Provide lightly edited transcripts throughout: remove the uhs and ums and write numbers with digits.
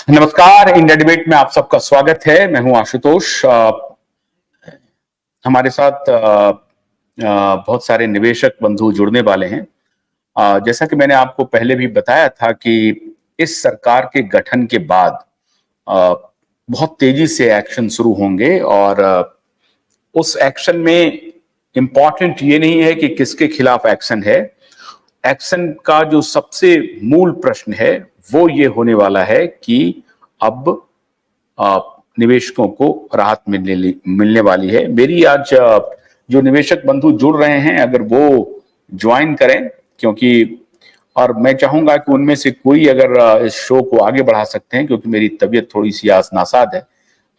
नमस्कार। India debate में आप सबका स्वागत है। मैं हूं आशुतोष। हमारे साथ बहुत सारे निवेशक बंधु जुड़ने वाले हैं। जैसा कि मैंने आपको पहले भी बताया था कि इस सरकार के गठन के बाद बहुत तेजी से एक्शन शुरू होंगे और उस एक्शन में इंपॉर्टेंट ये नहीं है कि किसके खिलाफ एक्शन है। एक्शन का जो सबसे मूल प्रश्न है वो ये होने वाला है कि अब निवेशकों को राहत मिलने वाली है। मेरी आज जो निवेशक बंधु जुड़ रहे हैं अगर वो ज्वाइन करें, क्योंकि और मैं चाहूंगा कि उनमें से कोई अगर इस शो को आगे बढ़ा सकते हैं, क्योंकि मेरी तबीयत थोड़ी सी आज नासाज है।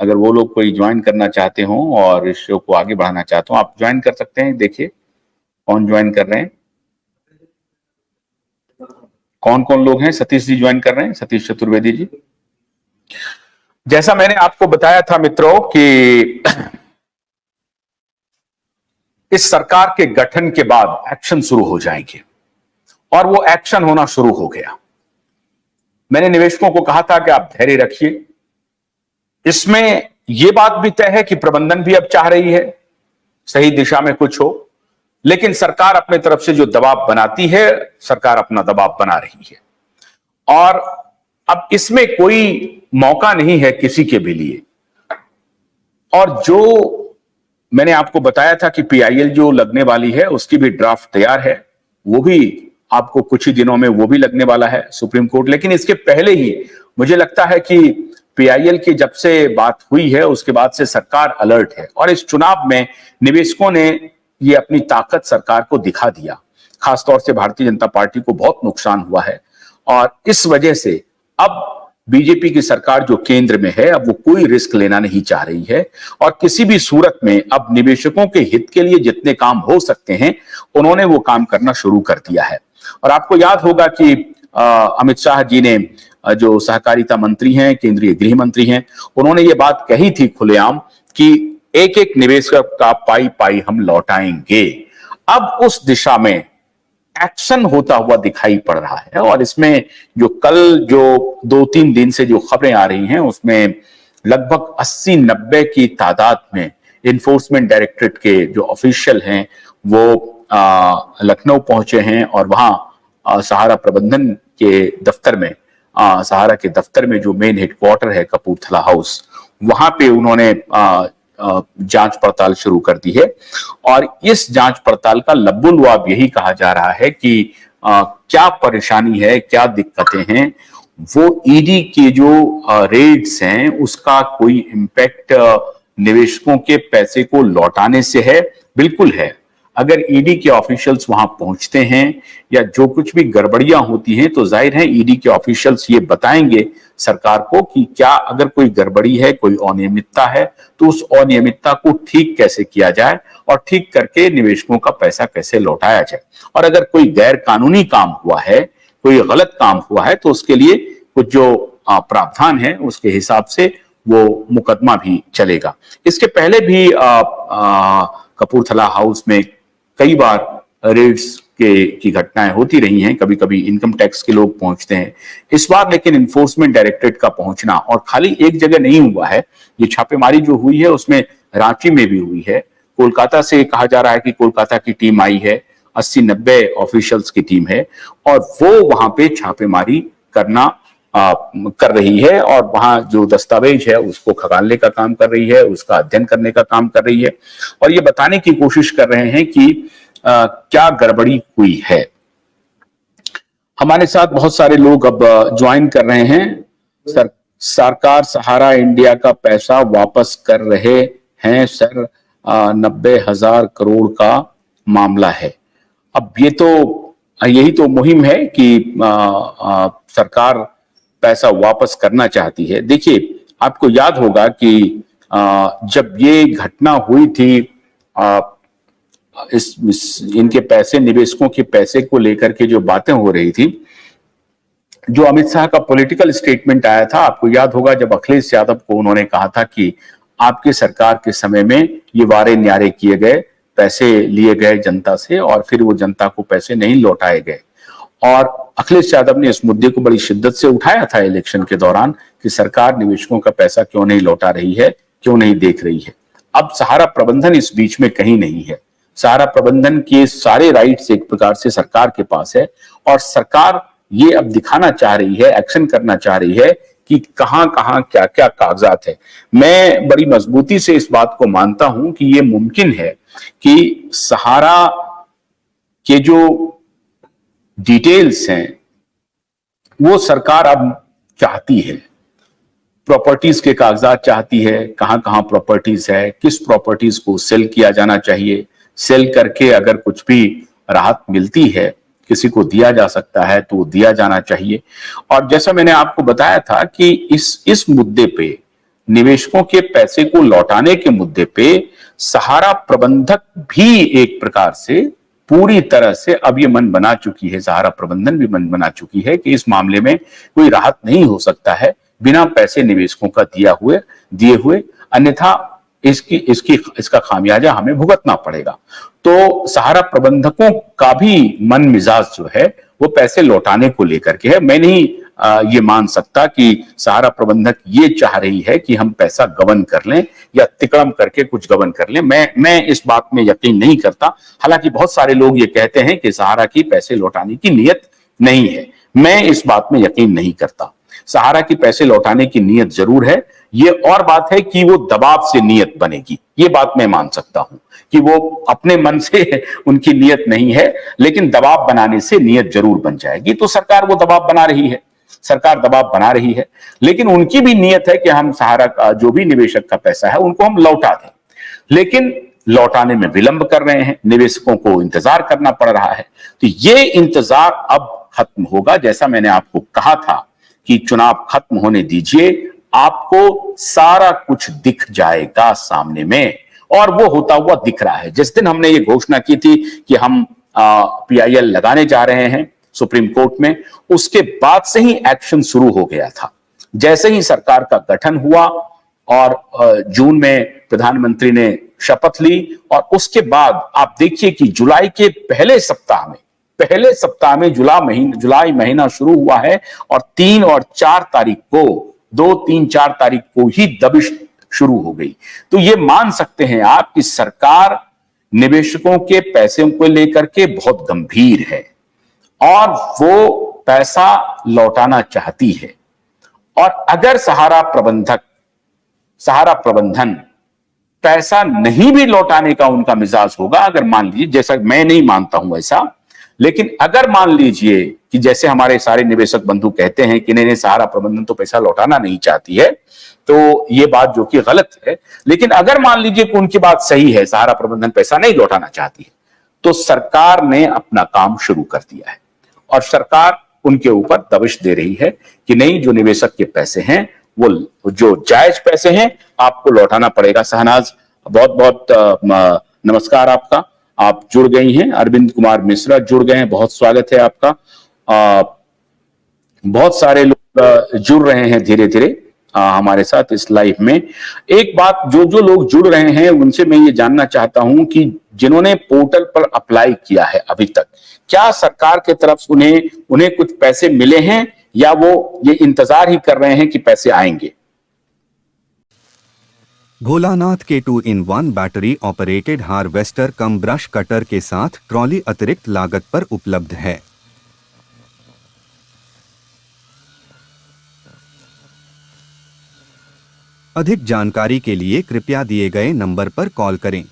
अगर वो लोग कोई ज्वाइन करना चाहते हो और इस शो को आगे बढ़ाना चाहते हो, आप ज्वाइन कर सकते हैं। देखिए कौन ज्वाइन कर रहे हैं, कौन कौन लोग हैं। सतीश जी ज्वाइन कर रहे हैं, सतीश चतुर्वेदी जी। जैसा मैंने आपको बताया था मित्रों कि इस सरकार के गठन के बाद एक्शन शुरू हो जाएंगे और वो एक्शन होना शुरू हो गया। मैंने निवेशकों को कहा था कि आप धैर्य रखिए। इसमें यह बात भी तय है कि प्रबंधन भी अब चाह रही है सही दिशा में कुछ हो, लेकिन सरकार अपने तरफ से जो दबाव बनाती है, सरकार अपना दबाव बना रही है और अब इसमें कोई मौका नहीं है किसी के भी लिए। और जो मैंने आपको बताया था कि पीआईएल जो लगने वाली है उसकी भी ड्राफ्ट तैयार है, वो भी आपको कुछ ही दिनों में वो भी लगने वाला है सुप्रीम कोर्ट। लेकिन इसके पहले ही मुझे लगता है कि पीआईएल की जब से बात हुई है उसके बाद से सरकार अलर्ट है और इस चुनाव में निवेशकों ने ये अपनी ताकत सरकार को दिखा दिया। खासतौर से भारतीय जनता पार्टी को बहुत नुकसान हुआ है और इस वजह से अब बीजेपी की सरकार जो केंद्र में है अब वो कोई रिस्क लेना नहीं चाह रही है और किसी भी सूरत में अब निवेशकों के हित के लिए जितने काम हो सकते हैं उन्होंने वो काम करना शुरू कर दिया है। और आपको याद होगा कि अमित शाह जी ने जो सहकारिता मंत्री हैं, केंद्रीय गृह मंत्री हैं, उन्होंने ये बात कही थी खुलेआम कि एक एक निवेशक का पाई पाई हम लौटाएंगे। अब उस दिशा में एक्शन होता हुआ दिखाई पड़ रहा है और इसमें जो कल जो 2-3 दिन से जो खबरें आ रही हैं उसमें लगभग 80-90 की तादाद में इन्फोर्समेंट डायरेक्टरेट के जो ऑफिशियल हैं वो लखनऊ पहुंचे हैं और वहां सहारा प्रबंधन के दफ्तर में सहारा के दफ्तर में जो मेन हेडक्वार्टर है कपूरथला हाउस, वहां पे उन्होंने जांच पड़ताल शुरू कर दी है। और इस जांच पड़ताल का लबुलुआब यही कहा जा रहा है कि क्या परेशानी है, क्या दिक्कतें हैं। वो ईडी के जो रेड्स हैं उसका कोई इम्पैक्ट निवेशकों के पैसे को लौटाने से है? बिल्कुल है। अगर ईडी के ऑफिशियल्स वहां पहुंचते हैं या जो कुछ भी गड़बड़ियां होती हैं तो जाहिर है ईडी के ऑफिशियल्स ये बताएंगे सरकार को कि क्या अगर कोई गड़बड़ी है, कोई अनियमितता है तो उस अनियमितता को ठीक कैसे किया जाए और ठीक करके निवेशकों का पैसा कैसे लौटाया जाए। और अगर कोई गैर कानूनी काम हुआ है, कोई गलत काम हुआ है तो उसके लिए कुछ जो प्रावधान है उसके हिसाब से वो मुकदमा भी चलेगा। इसके पहले भी कपूरथला हाउस में कई बार रेड्स की घटनाएं होती रही हैं, कभी कभी इनकम टैक्स के लोग पहुंचते हैं। इस बार लेकिन इन्फोर्समेंट डायरेक्टरेट का पहुंचना, और खाली एक जगह नहीं हुआ है, ये छापेमारी जो हुई है उसमें रांची में भी हुई है, कोलकाता से कहा जा रहा है कि कोलकाता की टीम आई है, 80-90 ऑफिशियल्स की टीम है और वो वहां पे छापेमारी कर रही है और वहां जो दस्तावेज है उसको खंगालने का काम कर रही है, उसका अध्ययन करने का काम कर रही है और ये बताने की कोशिश कर रहे हैं कि क्या गड़बड़ी हुई है। हमारे साथ बहुत सारे लोग अब ज्वाइन कर रहे हैं। सरकार सहारा इंडिया का पैसा वापस कर रहे हैं सर, 90,000 करोड़ का मामला है। अब यही तो मुहिम है कि सरकार पैसा वापस करना चाहती है। देखिए आपको याद होगा कि जब ये घटना हुई थी, इनके पैसे, निवेशकों के पैसे को लेकर के जो बातें हो रही थी, जो अमित शाह का पॉलिटिकल स्टेटमेंट आया था, आपको याद होगा जब अखिलेश यादव को उन्होंने कहा था कि आपके सरकार के समय में ये वारे न्यारे किए गए, पैसे लिए गए जनता से और फिर वो जनता को पैसे नहीं लौटाए गए। और अखिलेश यादव ने इस मुद्दे को बड़ी शिद्दत से उठाया था इलेक्शन के दौरान कि सरकार निवेशकों का पैसा क्यों नहीं लौटा रही है, क्यों नहीं देख रही है। अब सहारा प्रबंधन इस बीच में कहीं नहीं है। सहारा प्रबंधन के सारे राइट्स एक प्रकार से सरकार के पास है और सरकार ये अब दिखाना चाह रही है, एक्शन करना चाह रही है कि कहां कहां क्या क्या कागजात है। मैं बड़ी मजबूती से इस बात को मानता हूं कि यह मुमकिन है कि सहारा के जो डिटेल्स हैं वो सरकार अब चाहती है। प्रॉपर्टीज के कागजात चाहती है, कहां कहां प्रॉपर्टीज है, किस प्रॉपर्टीज को सेल किया जाना चाहिए, सेल करके अगर कुछ भी राहत मिलती है, किसी को दिया जा सकता है तो दिया जाना चाहिए। और जैसा मैंने आपको बताया था कि इस मुद्दे पे, निवेशकों के पैसे को लौटाने के मुद्दे पे सहारा प्रबंधक भी एक प्रकार से पूरी तरह से अब ये मन बना चुकी है, सहारा प्रबंधन भी मन बना चुकी है कि इस मामले में कोई राहत नहीं हो सकता है बिना पैसे निवेशकों का दिए हुए, अन्यथा इसका खामियाजा हमें भुगतना पड़ेगा। तो सहारा प्रबंधकों का भी मन मिजाज जो है वो पैसे लौटाने को लेकर के है। मैं नहीं ये मान सकता कि सहारा प्रबंधक ये चाह रही है कि हम पैसा गबन कर लें या तिकड़म करके कुछ गबन कर लें। मैं इस बात में यकीन नहीं करता। हालांकि बहुत सारे लोग ये कहते हैं कि सहारा की पैसे लौटाने की नीयत नहीं है। मैं इस बात में यकीन नहीं करता। सहारा की पैसे लौटाने की नीयत जरूर है। ये और बात है कि वो दबाव से नीयत बनेगी, ये बात मैं मान सकता हूं कि वो अपने मन से उनकी नीयत नहीं है, लेकिन दबाव बनाने से नीयत जरूर बन जाएगी। तो सरकार वो दबाव बना रही है, सरकार दबाव बना रही है, लेकिन उनकी भी नीयत है कि हम सहारा का जो भी निवेशक का पैसा है उनको हम लौटा दें, लेकिन लौटाने में विलंब कर रहे हैं, निवेशकों को इंतजार करना पड़ रहा है। तो ये इंतजार अब खत्म होगा। जैसा मैंने आपको कहा था कि चुनाव खत्म होने दीजिए, आपको सारा कुछ दिख जाएगा सामने में, और वो होता हुआ दिख रहा है। जिस दिन हमने ये घोषणा की थी कि हम PIL लगाने जा रहे हैं सुप्रीम कोर्ट में, उसके बाद से ही एक्शन शुरू हो गया था। जैसे ही सरकार का गठन हुआ और जून में प्रधानमंत्री ने शपथ ली, और उसके बाद आप देखिए कि जुलाई के पहले सप्ताह में जुलाई महीना शुरू हुआ है, और 3 और 4 तारीख को 2, 3, 4 तारीख को ही दबिश शुरू हो गई। तो ये मान सकते हैं आप कि सरकार निवेशकों के पैसे को लेकर के बहुत गंभीर है और वो पैसा लौटाना चाहती है। और अगर सहारा प्रबंधन पैसा नहीं भी लौटाने का उनका मिजाज होगा, अगर मान लीजिए, जैसा मैं नहीं मानता हूं ऐसा, लेकिन अगर मान लीजिए कि जैसे हमारे सारे निवेशक बंधु कहते हैं कि नहीं, सहारा प्रबंधन तो पैसा लौटाना नहीं चाहती है, तो ये बात जो कि गलत है। लेकिन अगर मान लीजिए कि उनकी बात सही है, सहारा प्रबंधन पैसा नहीं लौटाना चाहती है, तो सरकार ने अपना काम शुरू कर दिया है और सरकार उनके ऊपर दबिश दे रही है कि नहीं, जो निवेशक के पैसे हैं वो जो जायज पैसे हैं आपको लौटाना पड़ेगा। शहनाज, बहुत बहुत नमस्कार आपका, आप जुड़ गई हैं। अरविंद कुमार मिश्रा जुड़ गए हैं, बहुत स्वागत है आपका। बहुत सारे लोग जुड़ रहे हैं धीरे धीरे हमारे साथ इस लाइव में। एक बात, जो लोग जुड़ रहे हैं उनसे मैं ये जानना चाहता हूं कि जिन्होंने पोर्टल पर अप्लाई किया है अभी तक, क्या सरकार के तरफ से उन्हें कुछ पैसे मिले हैं या वो ये इंतजार ही कर रहे हैं कि पैसे आएंगे? भोलानाथ के 2-in-1 बैटरी ऑपरेटेड हार्वेस्टर कम ब्रश कटर के साथ ट्रॉली अतिरिक्त लागत पर उपलब्ध है। अधिक जानकारी के लिए कृपया दिए गए नंबर पर कॉल करें।